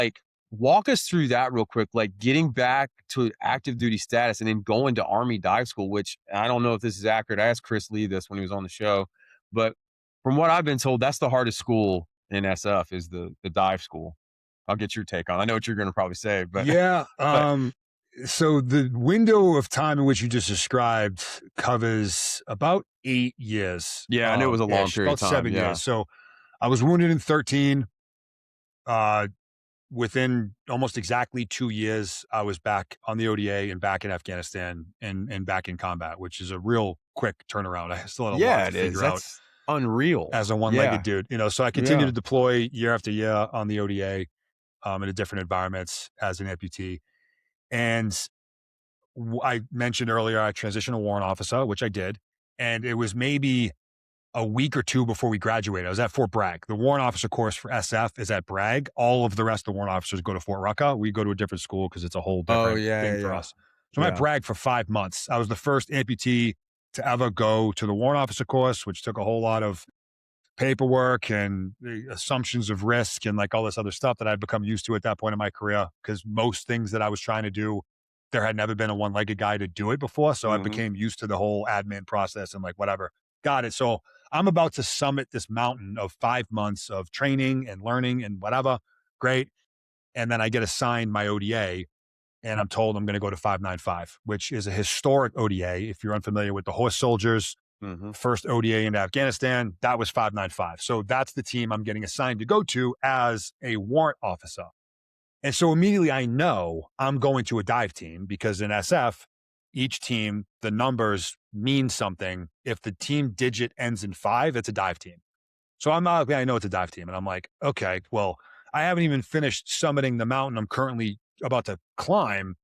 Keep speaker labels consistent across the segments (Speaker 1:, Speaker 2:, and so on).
Speaker 1: Like, walk us through that real quick, like getting back to active duty status and then going to Army dive school, which I don't know if this is accurate. I asked Chris Lee this when he was on the show, but from what I've been told, that's the hardest school in SF is the dive school. I'll get your take on it. I know what you're going to probably say, but
Speaker 2: Yeah.
Speaker 1: but
Speaker 2: So the window of time in which you just described covers about 8 years,
Speaker 1: yeah, I knew it was a long
Speaker 2: ish,
Speaker 1: period of
Speaker 2: about
Speaker 1: time.
Speaker 2: 7 years.
Speaker 1: Yeah.
Speaker 2: So I was wounded in 13. Uh, Within almost exactly 2 years, I was back on the ODA and back in Afghanistan and back in combat, which is a real quick turnaround. I still had a lot
Speaker 1: Yeah,
Speaker 2: to
Speaker 1: it is.
Speaker 2: figure out
Speaker 1: That's unreal.
Speaker 2: as a one-legged
Speaker 1: Yeah.
Speaker 2: dude, so I continued
Speaker 1: Yeah.
Speaker 2: to deploy year after year on the ODA, into different environments as an amputee. And I mentioned earlier, I transitioned to warrant officer, which I did. And it was maybe a week or two before we graduated. I was at Fort Bragg. The warrant officer course for SF is at Bragg. All of the rest of the warrant officers go to Fort Rucker. We go to a different school because it's a whole
Speaker 1: Oh,
Speaker 2: different
Speaker 1: yeah,
Speaker 2: thing
Speaker 1: yeah,
Speaker 2: for
Speaker 1: yeah.
Speaker 2: us. So I'm at
Speaker 1: Yeah.
Speaker 2: Bragg for 5 months. I was the first amputee to ever go to the warrant officer course, which took a whole lot of paperwork and the assumptions of risk and like all this other stuff that I'd become used to at that point in my career. Because most things that I was trying to do, there had never been a one-legged guy to do it before. So I
Speaker 1: Mhm.
Speaker 2: became used to the whole admin process and like whatever. Got it. So I'm about to summit this mountain of 5 months of training and learning and whatever. Great. And then I get assigned my ODA and I'm told I'm going to go to 595, which is a historic ODA. If you're unfamiliar with the horse soldiers,
Speaker 1: Mhm.
Speaker 2: first ODA in Afghanistan, that was 595. So that's the team I'm getting assigned to go to as a warrant officer. And so immediately I know I'm going to a dive team because in SF, each team, the numbers mean something. If the team digit ends in 5, it's a dive team. So I know it's a dive team. And I'm like, okay, well, I haven't even finished summiting the mountain I'm currently about to climb.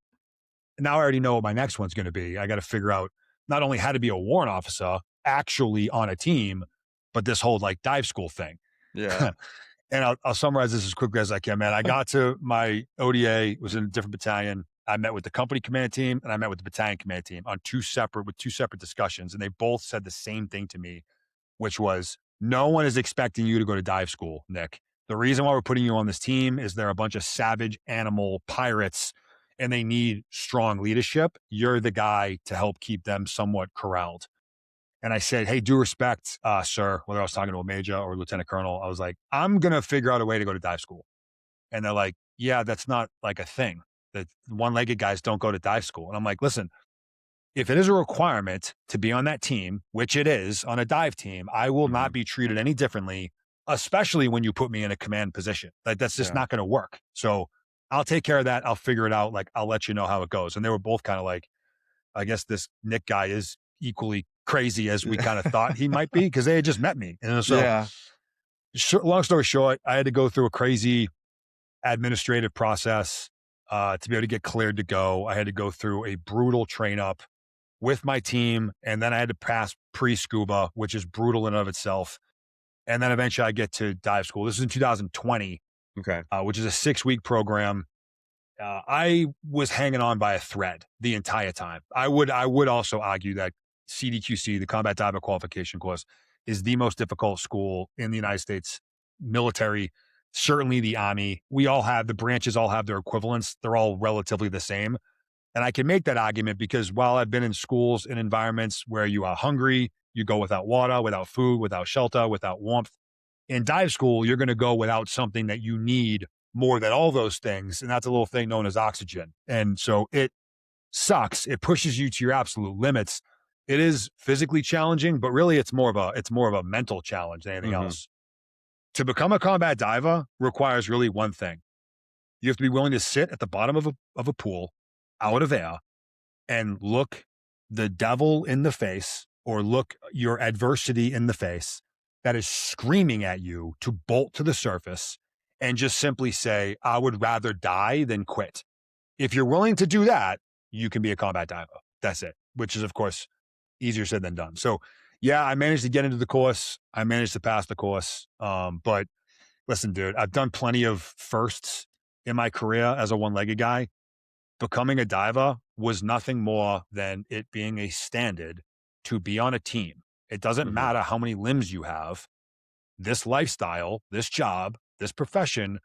Speaker 2: Now I already know what my next one's going to be. I got to figure out not only how to be a warrant officer actually on a team, but this whole like dive school thing.
Speaker 1: Yeah.
Speaker 2: And I'll summarize this as quickly as I can, man. I got to my ODA, was in a different battalion. I met with the company command team and I met with the battalion command team on two separate discussions. And they both said the same thing to me, which was no one is expecting you to go to dive school, Nick. The reason why we're putting you on this team is they're a bunch of savage animal pirates and they need strong leadership. You're the guy to help keep them somewhat corralled. And I said, hey, due respect, sir, whether I was talking to a major or lieutenant colonel, I was like, I'm going to figure out a way to go to dive school. And they're like, yeah, that's not like a thing. That one-legged guys don't go to dive school. And I'm like, listen, if it is a requirement to be on that team, which it is on a dive team, I will not
Speaker 1: Mhm.
Speaker 2: be treated any differently, especially when you put me in a command position. Like that's just
Speaker 1: Yeah.
Speaker 2: not going to work. So I'll take care of that. I'll figure it out. Like I'll let you know how it goes. And they were both kind of like, I guess this Nick guy is equally crazy as we kind of thought he might be because they had just met me. And so,
Speaker 1: Yeah.
Speaker 2: long story short, I had to go through a crazy administrative process to be able to get cleared to go. I had to go through a brutal train up with my team, and then I had to pass pre-scuba, which is brutal in and of itself. And then eventually I get to dive school. This is in 2020,
Speaker 1: Okay.
Speaker 2: which is a 6-week program. I was hanging on by a thread the entire time. I would also argue that CDQC, the Combat Diver Qualification Course, is the most difficult school in the United States military. Certainly the Army. The branches all have their equivalents. They're all relatively the same. And I can make that argument because while I've been in schools and environments where you are hungry, you go without water, without food, without shelter, without warmth. In dive school, you're going to go without something that you need more than all those things. And that's a little thing known as oxygen. And so it sucks. It pushes you to your absolute limits. It is physically challenging, but really it's more of a mental challenge than anything
Speaker 1: Mhm.
Speaker 2: else. To become a combat diver requires really one thing. You have to be willing to sit at the bottom of a pool out of air and look the devil in the face or look your adversity in the face that is screaming at you to bolt to the surface and just simply say, I would rather die than quit. If you're willing to do that, you can be a combat diver. That's it, which is, of course, easier said than done. So, yeah, I managed to get into the course. I managed to pass the course. But listen, dude, I've done plenty of firsts in my career as a one-legged guy. Becoming a diver was nothing more than it being a standard to be on a team. It doesn't
Speaker 1: Mhm.
Speaker 2: matter how many limbs you have. This lifestyle, this job, this profession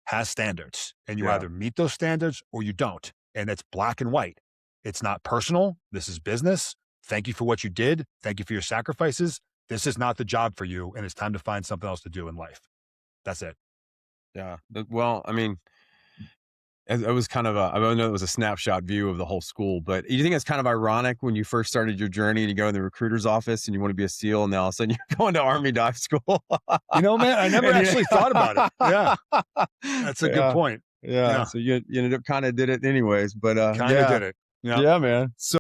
Speaker 2: has standards, and you
Speaker 1: Yeah.
Speaker 2: either meet those standards or you don't. And it's black and white. It's not personal. This is business. Thank you for what you did. Thank you for your sacrifices. This is not the job for you, and it's time to find something else to do in life. That's it.
Speaker 1: Yeah. Well, I mean, it was kind of I know it was a snapshot view of the whole school, but you think it's kind of ironic when you first started your journey and you go in the recruiter's office and you want to be a SEAL, and now all of a sudden you're going to Army dive school.
Speaker 2: You know, man, I never
Speaker 1: And
Speaker 2: actually thought about it. Yeah, that's a good
Speaker 1: yeah,
Speaker 2: point.
Speaker 1: yeah.
Speaker 2: Yeah,
Speaker 1: So you ended up kind of did it anyways, but
Speaker 2: kind of
Speaker 1: yeah,
Speaker 2: did it. Yeah.
Speaker 1: yeah, man. So